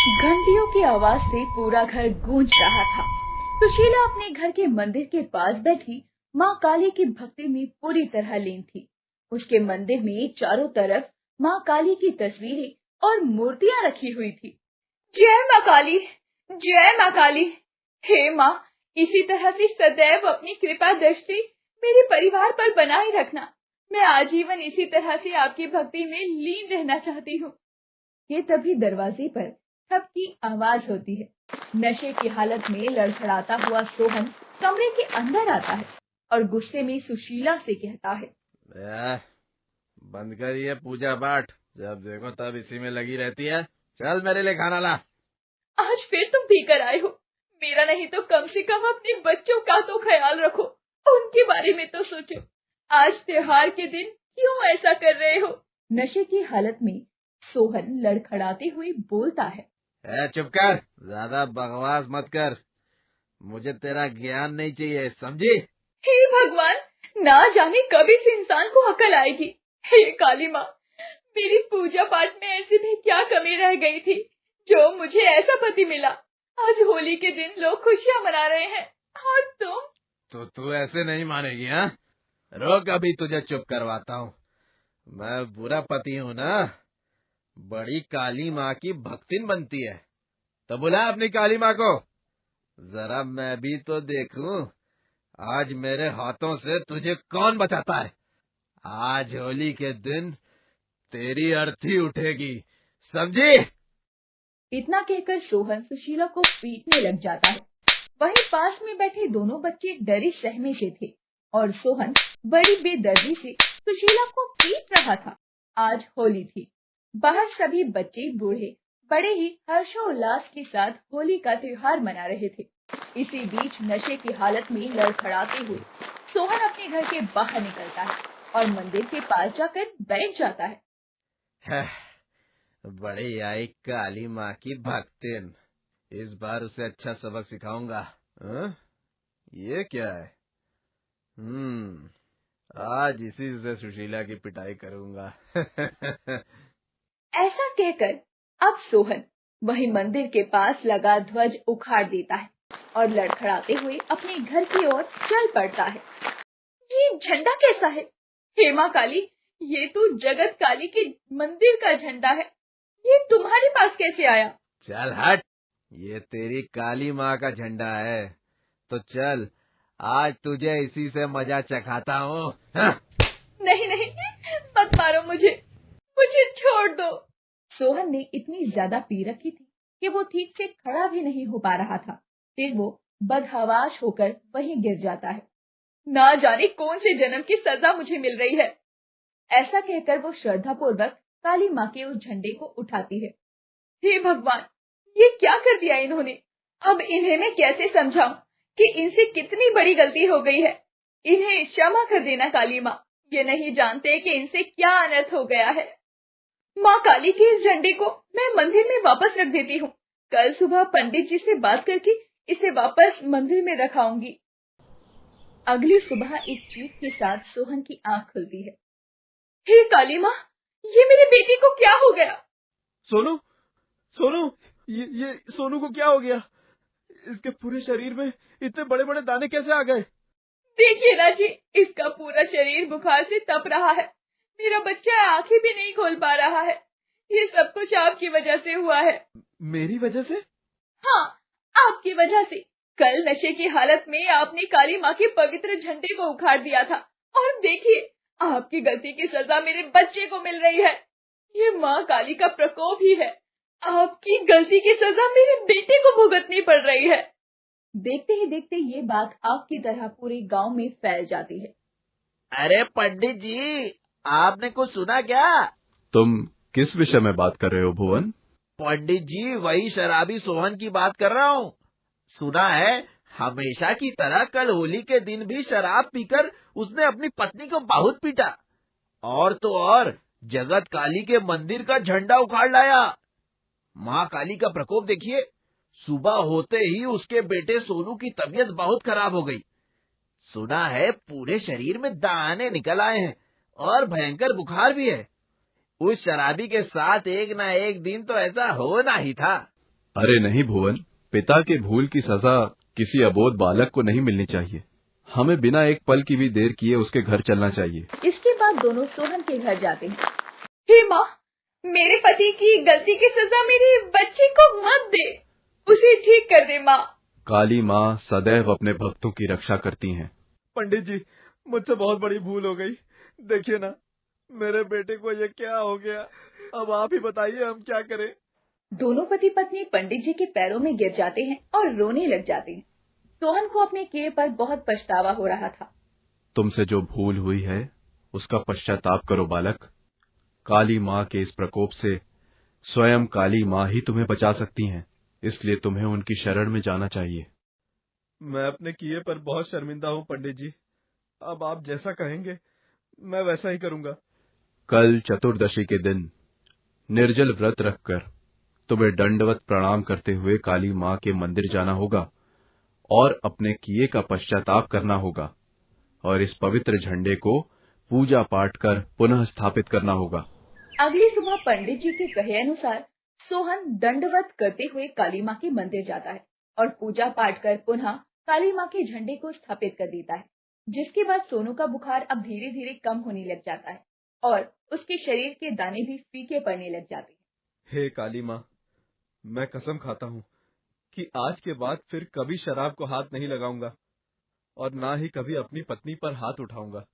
घंटियों की आवाज से पूरा घर गूंज रहा था। सुशीला अपने घर के मंदिर के पास बैठी माँ काली की भक्ति में पूरी तरह लीन थी। उसके मंदिर में चारों तरफ माँ काली की तस्वीरें और मूर्तियां रखी हुई थी। जय माँ काली, जय माँ काली। हे माँ, इसी तरह से सदैव अपनी कृपा दृष्टि मेरे परिवार पर बनाए रखना। मैं आजीवन इसी तरह से आपकी भक्ति में लीन रहना चाहती हूँ। ये तभी दरवाजे पर ठप की आवाज होती है। नशे की हालत में लड़खड़ाता हुआ सोहन कमरे के अंदर आता है और गुस्से में सुशीला से कहता है, बंद कर ये पूजा पाठ, जब देखो तब इसी में लगी रहती है। चल मेरे लिए खाना ला। आज फिर तुम पीकर आए हो। मेरा नहीं तो कम से कम अपने बच्चों का तो ख्याल रखो, उनके बारे में तो सोचो। आज त्योहार के दिन क्यों ऐसा कर रहे हो? नशे की हालत में सोहन लड़खड़ाते हुए बोलता है, चुप कर, ज्यादा बकवास मत कर। मुझे तेरा ज्ञान नहीं चाहिए, समझी? हे भगवान, ना जाने कब इस इंसान को अकल आएगी। हे काली माँ, मेरी पूजा पाठ में ऐसी भी क्या कमी रह गई थी जो मुझे ऐसा पति मिला। आज होली के दिन लोग खुशियाँ मना रहे हैं और तुम। तो तू ऐसे नहीं मानेगी? हाँ, रोक, अभी तुझे चुप करवाता हूँ। मैं बुरा पति हूँ ना। बड़ी काली माँ की भक्तिन बनती है तो बुला अपनी काली माँ को। जरा मैं भी तो देखूं आज मेरे हाथों से तुझे कौन बचाता है। आज होली के दिन तेरी अर्थी उठेगी, समझी? इतना कहकर सोहन सुशीला को पीटने लग जाता है। वहीं पास में बैठे दोनों बच्चे डरे सहमे से थे और सोहन बड़ी बेदर्दी से सुशीला को पीट रहा था। आज होली थी। बाहर सभी बच्चे बूढ़े बड़े ही हर्षोल्लास के साथ होली का त्योहार मना रहे थे। इसी बीच नशे की हालत में लड़खड़ाते हुए सोहन अपने घर के बाहर निकलता है और मंदिर के पास जाकर बैठ जाता है। बड़ी आई काली माँ की भक्तिन। इस बार उसे अच्छा सबक सिखाऊंगा। ये क्या है? आज इसी से सुशीला की पिटाई करूंगा। ऐसा कहकर अब सोहन वही मंदिर के पास लगा ध्वज उखाड़ देता है और लड़खड़ाते हुए अपने घर की ओर चल पड़ता है। ये झंडा कैसा है? हे माँ काली, ये तो जगत काली के मंदिर का झंडा है। ये तुम्हारे पास कैसे आया? चल हट, ये तेरी काली माँ का झंडा है। तो चल, आज तुझे इसी से मजा चखाता हूँ। नहीं नहीं, मत मारो मुझे, मुझे छोड़ दो। सोहन ने इतनी ज्यादा पी रखी थी कि वो ठीक से खड़ा भी नहीं हो पा रहा था। फिर वो बदहवास होकर वहीं गिर जाता है। ना जाने कौन से जन्म की सजा मुझे मिल रही है। ऐसा कहकर वो श्रद्धा पूर्वक काली माँ के उस झंडे को उठाती है। हे भगवान, ये क्या कर दिया इन्होंने? अब इन्हें मैं कैसे समझाऊं कि इनसे कितनी बड़ी गलती हो गई है। इन्हें क्षमा कर देना काली माँ। ये नहीं जानते कि इनसे क्या अनर्थ हो गया है। माँ काली के इस झंडे को मैं मंदिर में वापस रख देती हूँ। कल सुबह पंडित जी से बात करके इसे वापस मंदिर में रखाऊंगी। अगली सुबह एक चीख के साथ सोहन की आंख खुलती है। हे काली माँ, ये मेरे बेटे को क्या हो गया? सोनू, सोनू, ये सोनू को क्या हो गया? इसके पूरे शरीर में इतने बड़े बड़े दाने कैसे आ गए? देखिए ना जी, इसका पूरा शरीर बुखार से तप रहा है। मेरा बच्चा आंखें भी नहीं खोल पा रहा है। ये सब कुछ आपकी वजह से हुआ है। मेरी वजह से? हाँ, आपकी वजह से। कल नशे की हालत में आपने काली माँ के पवित्र झंडे को उखाड़ दिया था और देखिए, आपकी गलती की सजा मेरे बच्चे को मिल रही है। ये माँ काली का प्रकोप ही है। आपकी गलती की सजा मेरे बेटे को भुगतनी पड़ रही है। देखते ही देखते ये बात आग की तरह पूरे गांव में फैल जाती है। अरे पंडित जी, आपने कुछ सुना क्या? तुम किस विषय में बात कर रहे हो भुवन? पंडित जी, वही शराबी सोहन की बात कर रहा हूँ। सुना है हमेशा की तरह कल होली के दिन भी शराब पीकर उसने अपनी पत्नी को बहुत पीटा। और तो और जगत काली के मंदिर का झंडा उखाड़ लाया। माँ काली का प्रकोप देखिए। सुबह होते ही उसके बेटे सोनू की तबीयत बहुत खराब हो गई। सुना है पूरे शरीर में दाने निकल आए हैं और भयंकर बुखार भी है। उस शराबी के साथ एक ना एक दिन तो ऐसा होना ही था। अरे नहीं भुवन, पिता के भूल की सजा किसी अबोध बालक को नहीं मिलनी चाहिए। हमें बिना एक पल की भी देर किए उसके घर चलना चाहिए। इसके बाद दोनों सोहन के घर जाते हैं। हे माँ, मेरे पति की गलती की सजा मेरे बच्चे को मत दे, उसे ठीक कर दे माँ। काली माँ सदैव अपने भक्तों की रक्षा करती हैं। पंडित जी, मुझसे बहुत बड़ी भूल हो गई। देखिए ना, मेरे बेटे को ये क्या हो गया। अब आप ही बताइए हम क्या करें। दोनों पति पत्नी पंडित जी के पैरों में गिर जाते हैं और रोने लग जाते हैं। सोहन को अपने किए पर बहुत पछतावा हो रहा था। तुमसे जो भूल हुई है उसका पश्चाताप करो बालक। काली माँ के इस प्रकोप से स्वयं काली माँ ही तुम्हें बचा सकती हैं, इसलिए तुम्हें उनकी शरण में जाना चाहिए। मैं अपने किए पर बहुत शर्मिंदा हूँ पंडित जी। अब आप जैसा कहेंगे मैं वैसा ही करूँगा। कल चतुर्दशी के दिन निर्जल व्रत रखकर तुम्हें दंडवत प्रणाम करते हुए काली माँ के मंदिर जाना होगा और अपने किए का पश्चाताप करना होगा और इस पवित्र झंडे को पूजा पाठ कर पुनः स्थापित करना होगा। अगली सुबह पंडित जी के कहे अनुसार सोहन दंडवत करते हुए काली माँ के मंदिर जाता है और पूजा पाठ कर पुनः काली माँ के झंडे को स्थापित कर देता है, जिसके बाद सोनू का बुखार अब धीरे धीरे कम होने लग जाता है और उसके शरीर के दाने भी फीके पड़ने लग जाते हैं। हे काली माँ, मैं कसम खाता हूँ कि आज के बाद फिर कभी शराब को हाथ नहीं लगाऊंगा और ना ही कभी अपनी पत्नी पर हाथ उठाऊंगा।